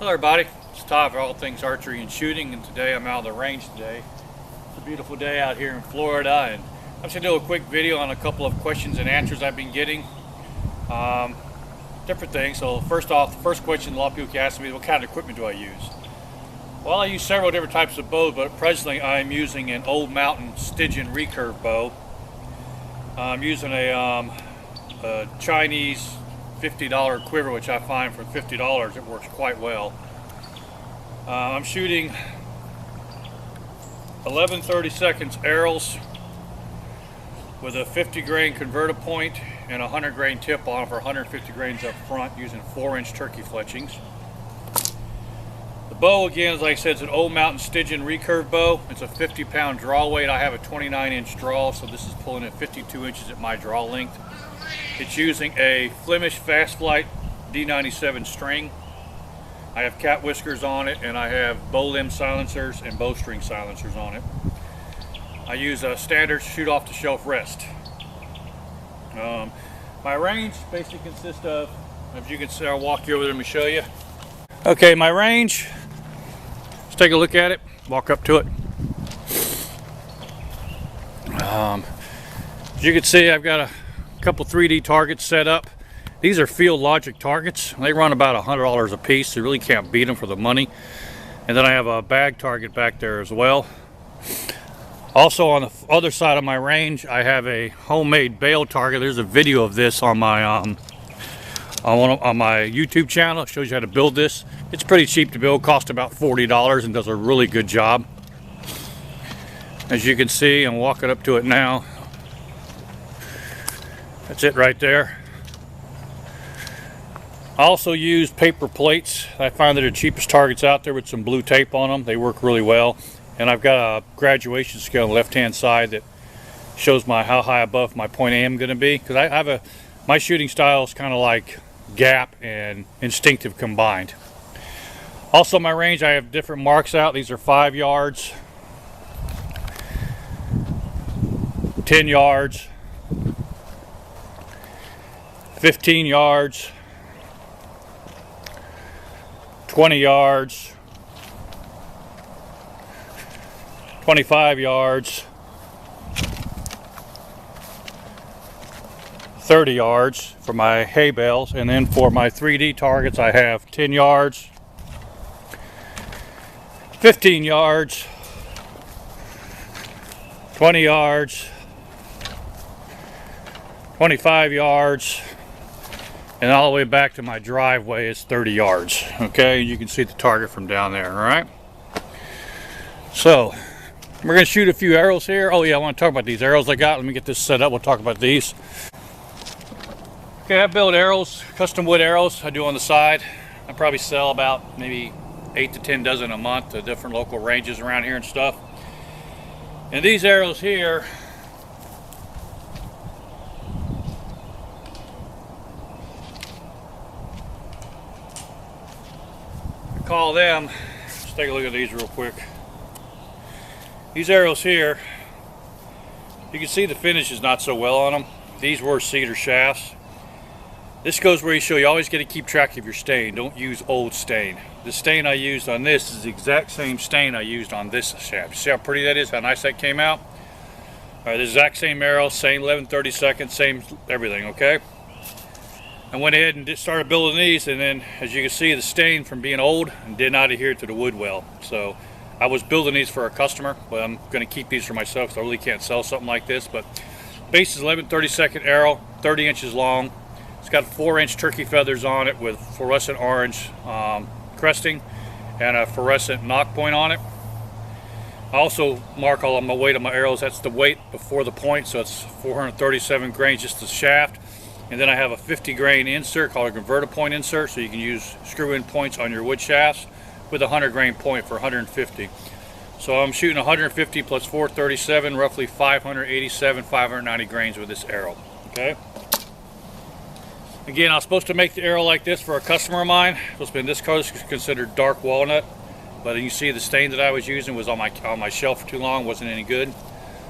Hello everybody, it's Todd for All Things Archery and Shooting, and today I'm out of the range today. It's a beautiful day out here in Florida, and I'm just going to do a quick video on a couple of questions and answers I've been getting. Different things. So first off, the first question a lot of people ask me is, what kind of equipment do I use? Well, I use several different types of bows, but presently I'm using an Old Mountain Stygian recurve bow. I'm using a Chinese $50 quiver, which I find for $50 it works quite well. I'm shooting 11/32 arrows with a 50 grain converter point and a 100 grain tip on for 150 grains up front, using 4-inch turkey fletchings. The bow, again, as I said, is an Old Mountain Stygian recurve bow. It's a 50-pound draw weight. I have a 29-inch draw, so this is pulling at 52 inches at my draw length. It's using a Flemish Fast Flight D97 string. I have cat whiskers on it, and I have bow limb silencers and bowstring silencers on it. I use a standard shoot off the shelf rest. My range basically consists of, as you can see, I'll walk you over there and show you. Okay, my range, let's take a look at it, walk up to it. As you can see, I've got a couple 3D targets set up. These are Field Logic targets. They run about $100 a piece. You really can't beat them for the money. And then I have a bag target back there as well. Also, on the other side of my range, I have a homemade bail target. There's a video of this on my on my YouTube channel. It shows you how to build this. It's pretty cheap to build, costs about $40, and does a really good job. As you can see, I'm walking up to it now. That's it right there. I also use paper plates. I find they're the cheapest targets out there with some blue tape on them. They work really well. And I've got a graduation scale on the left-hand side that shows how high above my point I am going to be. Because I have my shooting style is kind of like gap and instinctive combined. Also, my range, I have different marks out. These are 5 yards, 10 yards, 15 yards, 20 yards, 25 yards, 30 yards for my hay bales, and then for my 3D targets I have 10 yards, 15 yards, 20 yards, 25 yards, and all the way back to my driveway is 30 yards. Okay, you can see the target from down there. All right, so we're going to shoot a few arrows here. Oh yeah, I want to talk about these arrows I got. Let me get this set up. We'll talk about these. Okay, I build arrows, custom wood arrows I do on the side. I probably sell about maybe 8 to 10 dozen a month to different local ranges around here and stuff. And these arrows here, call them, let's take a look at these real quick. These arrows here, you can see the finish is not so well on them. These were cedar shafts. This goes where you always got to keep track of your stain. Don't use old stain. The stain I used on this is the exact same stain I used on this shaft. See how pretty that is, how nice that came out? Alright, the exact same arrow, same 11/32, same everything, okay? I went ahead and just started building these, and then as you can see, the stain from being old and did not adhere to the wood well. So I was building these for a customer, but I'm going to keep these for myself because I really can't sell something like this. But base is 11/32 arrow, 30 inches long. It's got 4-inch turkey feathers on it with fluorescent orange cresting and a fluorescent knock point on it. I also mark all of my weight on my arrows. That's the weight before the point, so it's 437 grains just the shaft. And then I have a 50 grain insert called a converter point insert, so you can use screw-in points on your wood shafts, with a 100 grain point for 150. So I'm shooting 150 plus 437, roughly 587, 590 grains with this arrow. Okay. Again, I was supposed to make the arrow like this for a customer of mine. It's supposed to be in this color. This is considered dark walnut, but you see the stain that I was using was on my shelf for too long, wasn't any good.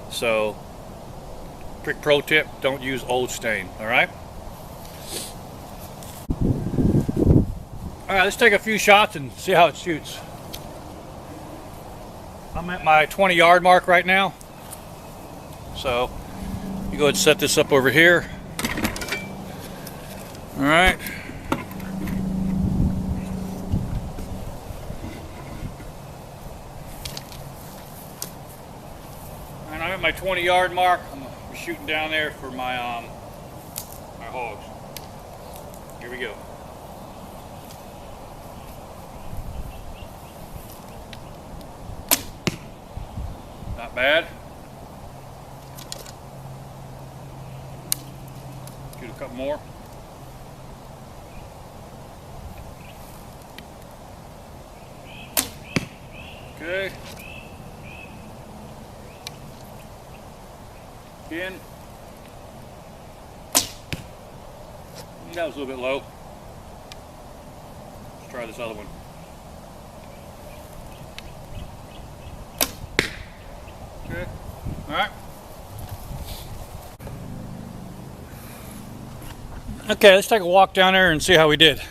So, quick pro tip: don't use old stain. All right. Alright, let's take a few shots and see how it shoots. I'm at my 20-yard mark right now. So, you go ahead and set this up over here. Alright. And I'm at my 20-yard mark. I'm shooting down there for my my hogs. Here we go. Not bad. Shoot a couple more. Okay. Again. That was a little bit low. Let's try this other one. Okay. Alright. Okay, let's take a walk down there and see how we did.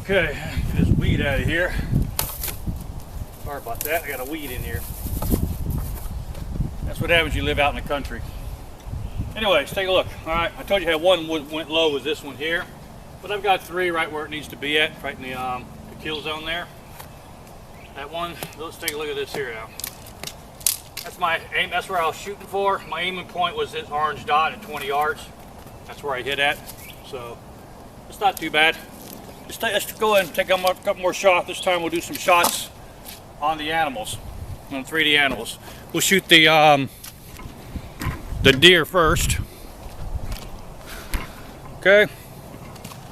Okay, get this weed out of here. Sorry about that, I got a weed in here. That's what happens when you live out in the country. Anyways, take a look. Alright, I told you I had one went low with this one here. But I've got three right where it needs to be at, right in the kill zone there. That one, let's take a look at this here now. That's my aim, that's where I was shooting for. My aiming point was this orange dot at 20 yards. That's where I hit at. So, it's not too bad. Let's go ahead and take a couple more shots. This time we'll do some shots on the animals, on 3D animals. We'll shoot the deer first. Okay,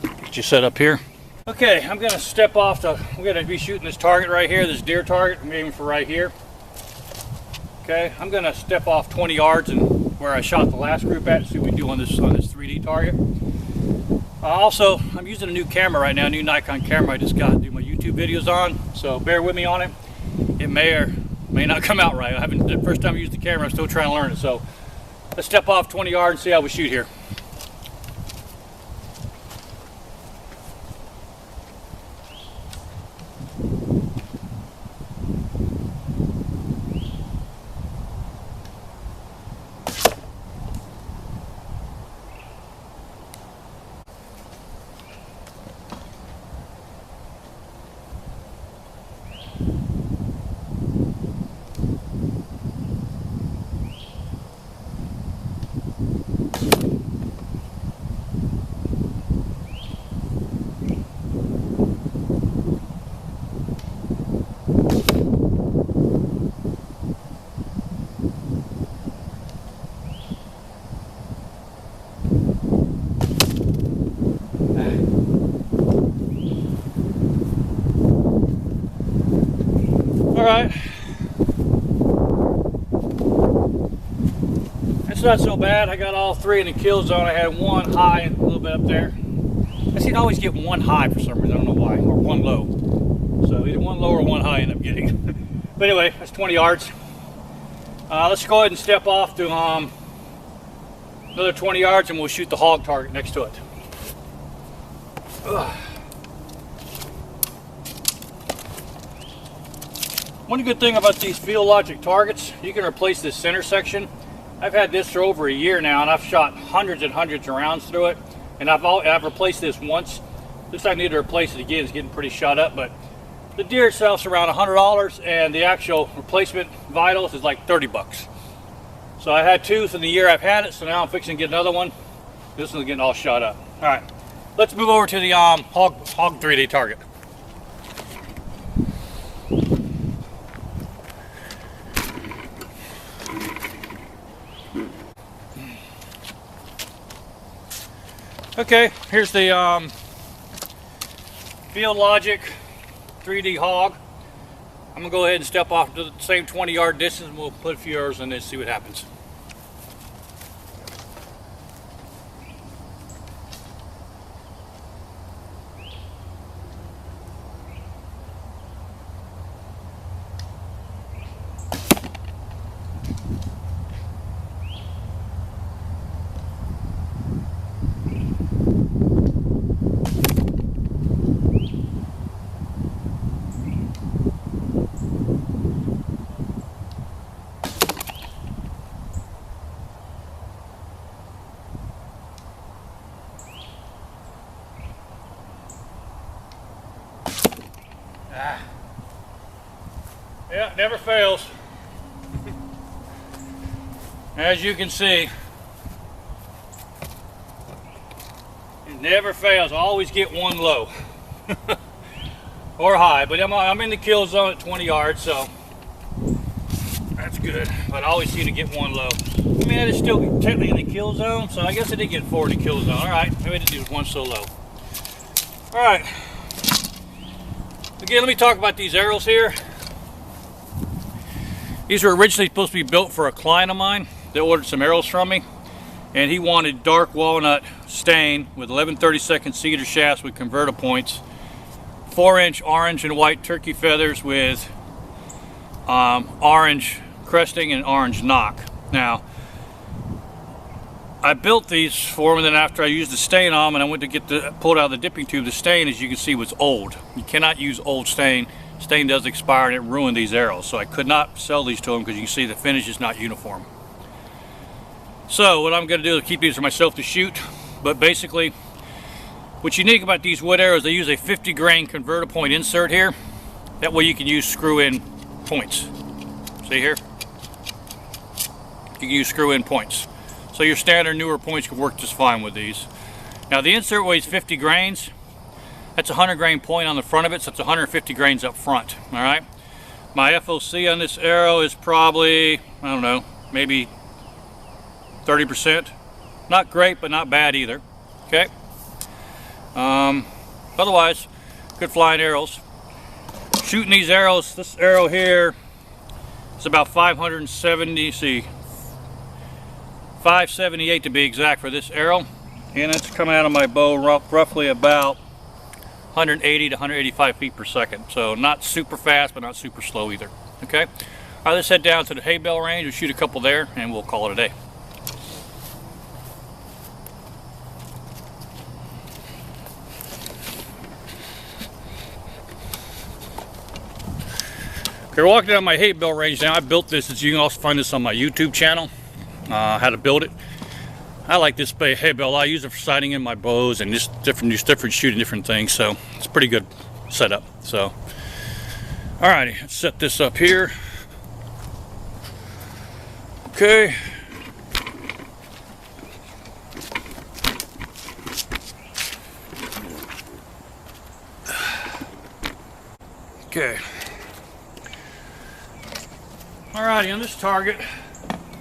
get you set up here. Okay, I'm gonna step off we're gonna be shooting this target right here, this deer target. I'm aiming for right here. Okay, I'm gonna step off 20 yards and where I shot the last group at, see what we do on this 3D target. Also, I'm using a new camera right now, a new Nikon camera I just got to do my YouTube videos on, so bear with me on it. It may or may not come out right. The first time I used the camera, I'm still trying to learn it. So let's step off 20 yards and see how we shoot here. Alright, that's not so bad. I got all three in the kill zone. I had one high and a little bit up there. I seem to always get one high for some reason, I don't know why, or one low. So either one low or one high I end up getting. But anyway, that's 20 yards. Let's go ahead and step off to another 20 yards and we'll shoot the hog target next to it. Ugh. One good thing about these Field Logic targets, you can replace this center section. I've had this for over a year now and I've shot hundreds and hundreds of rounds through it. And I've replaced this once. Looks like I need to replace it again. It's getting pretty shot up, but the deer itself is around $100 and the actual replacement vitals is like 30 bucks. So I had two in the year I've had it, so now I'm fixing to get another one. This one's getting all shot up. All right, let's move over to the hog 3D target. Okay, here's the Field Logic 3D hog. I'm gonna go ahead and step off to the same 20-yard distance and we'll put a few arrows in this and see what happens. Yeah, never fails. As you can see, it never fails. I always get one low or high, but I'm in the kill zone at 20 yards, so that's good. But I always seem to get one low. I mean, that is still technically in the kill zone, so I guess I did get 4 in the kill zone. All right, maybe I did do one so low. All right. Again, let me talk about these arrows here. These were originally supposed to be built for a client of mine that ordered some arrows from me, and he wanted dark walnut stain with 11/32 cedar shafts with converter points, 4-inch orange and white turkey feathers with orange cresting and orange knock. Now, I built these for him, and then after I used the stain on them and I went to get pulled out of the dipping tube, the stain, as you can see, was old. You cannot use old stain. Stain does expire and it ruined these arrows, so I could not sell these to him because you can see the finish is not uniform. So what I'm going to do is keep these for myself to shoot, but basically what's unique about these wood arrows, they use a 50 grain converter point insert here. That way you can use screw-in points. See here? You can use screw-in points. So your standard newer points can work just fine with these. Now the insert weighs 50 grains. That's a 100 grain point on the front of it, so it's 150 grains up front. All right. My FOC on this arrow is probably, I don't know, maybe 30%. Not great, but not bad either. Okay. Otherwise, good flying arrows. Shooting these arrows, this arrow here is about 570. See. 578 to be exact for this arrow, and it's coming out of my bow roughly about 180 to 185 feet per second, so not super fast but not super slow either. Okay, all right, let's head down to the hay bale range. We'll shoot a couple there and we'll call it a day. Okay, we're walking down my hay bale range now. I built this, as you can also find this on my YouTube channel. How to build it. I like this hay bale. I use it for sighting in my bows and just different shooting different things. So it's a pretty good setup. So, alrighty, let's set this up here. Okay. Okay. Alrighty, on this target,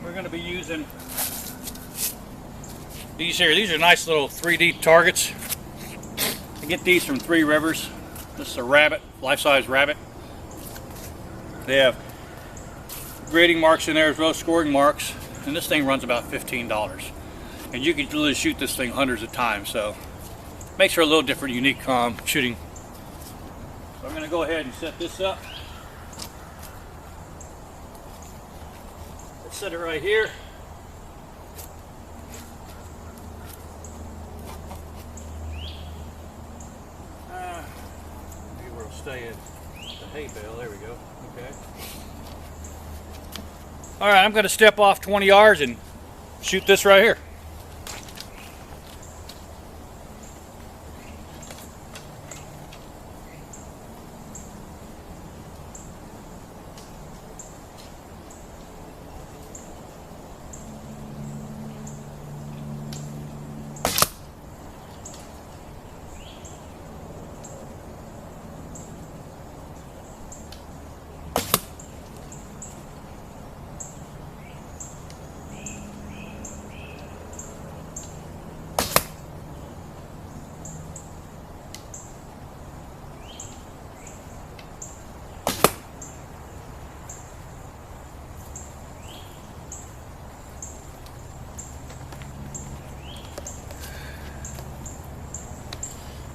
we're going to be using these here. These are nice little 3D targets. I get these from Three Rivers. This is a rabbit, life-size rabbit. They have grading marks in there as well as scoring marks, and this thing runs about $15. And you can literally shoot this thing hundreds of times, so makes for a little different, unique shooting. So I'm going to go ahead and set this up. Let's set it right here. Maybe we'll stay in the hay bale. There we go. Okay. All right, I'm going to step off 20 yards and shoot this right here.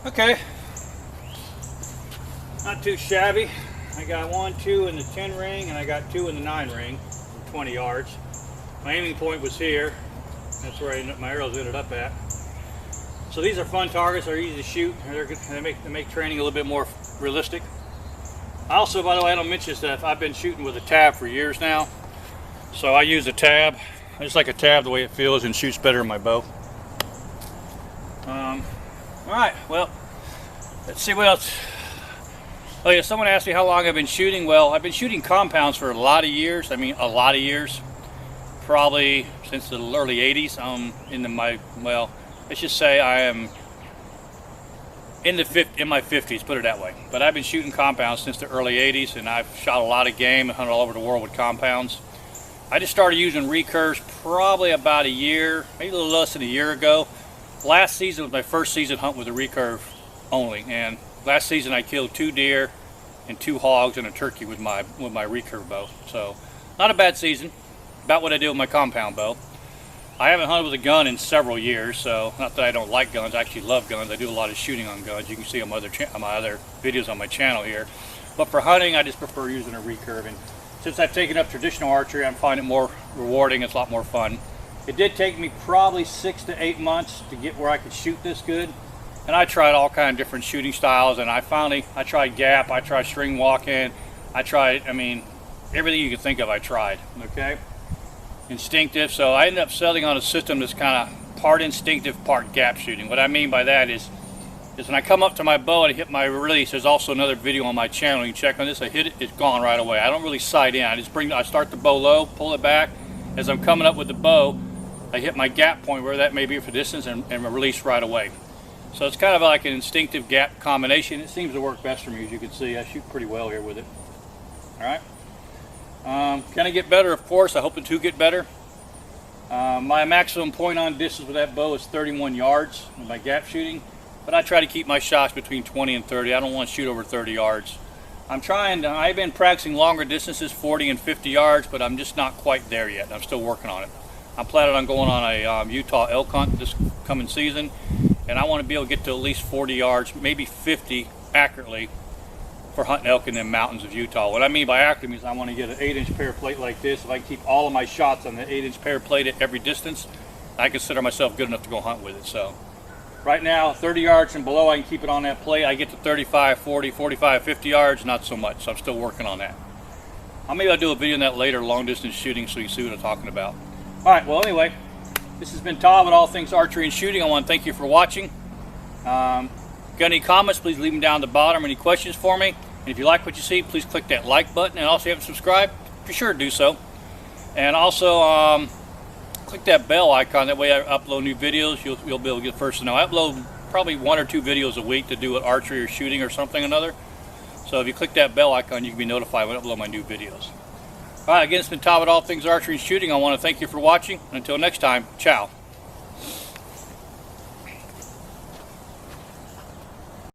Okay, not too shabby. I got 1, 2 in the 10 ring, and I got 2 in the 9 ring, 20 yards. My aiming point was here. That's where my arrows ended up at. So these are fun targets. They're easy to shoot. They make training a little bit more realistic. Also, by the way, I don't mention stuff. I've been shooting with a tab for years now, so I use a tab. I just like a tab the way it feels and shoots better in my bow. All right, well, let's see what else. Oh yeah, someone asked me how long I've been shooting. Well, I've been shooting compounds for a lot of years. I mean, a lot of years. Probably since the early 80s. Well, let's just say I am in my 50s, put it that way. But I've been shooting compounds since the early 80s, and I've shot a lot of game and hunted all over the world with compounds. I just started using recurves probably about a year, maybe a little less than a year ago. Last season was my first season hunt with a recurve only, and last season I killed 2 deer and 2 hogs and a turkey with my recurve bow. So not a bad season. About what I do with my compound bow. I haven't hunted with a gun in several years, so not that I don't like guns. I actually love guns. I do a lot of shooting on guns. You can see on my other videos on my channel here. But for hunting, I just prefer using a recurve. And since I've taken up traditional archery, I'm finding it more rewarding. It's a lot more fun. It did take me probably 6 to 8 months to get where I could shoot this good. And I tried all kinds of different shooting styles, and I tried gap, I tried string walk-in, I mean, everything you could think of I tried, okay? Instinctive, so I ended up settling on a system that's kind of part instinctive, part gap shooting. What I mean by that is when I come up to my bow and I hit my release, there's also another video on my channel, you can check on this, I hit it, it's gone right away. I don't really sight in, I start the bow low, pull it back. As I'm coming up with the bow, I hit my gap point, where that may be for distance, and release right away. So it's kind of like an instinctive gap combination. It seems to work best for me, as you can see. I shoot pretty well here with it. Alright. Can I get better? Of course. I hope to get better. My maximum point on distance with that bow is 31 yards with my gap shooting, but I try to keep my shots between 20 and 30. I don't want to shoot over 30 yards. I've been practicing longer distances, 40 and 50 yards, but I'm just not quite there yet. I'm still working on it. I'm planning on going on a Utah elk hunt this coming season, and I want to be able to get to at least 40 yards, maybe 50 accurately, for hunting elk in the mountains of Utah. What I mean by accurate means I want to get an 8-inch pair plate like this. If I can keep all of my shots on the 8-inch pair plate at every distance, I consider myself good enough to go hunt with it. So right now, 30 yards and below, I can keep it on that plate. I get to 35, 40, 45, 50 yards, not so much. So I'm still working on that. Maybe I'll do a video on that later, long distance shooting, so you see what I'm talking about. All right, well anyway, this has been Todd with All Things Archery and Shooting. I want to thank you for watching. Got any comments, please leave them down at the bottom. Any questions for me? And if you like what you see, please click that like button. And also, if you haven't subscribed, be sure to do so. And also, click that bell icon. That way I upload new videos, you'll be able to get first to know. I upload probably 1 or 2 videos a week to do with archery or shooting or something or another. So if you click that bell icon, you can be notified when I upload my new videos. All right, again, it's been Todd with All Things Archery and Shooting. I want to thank you for watching. And until next time, ciao.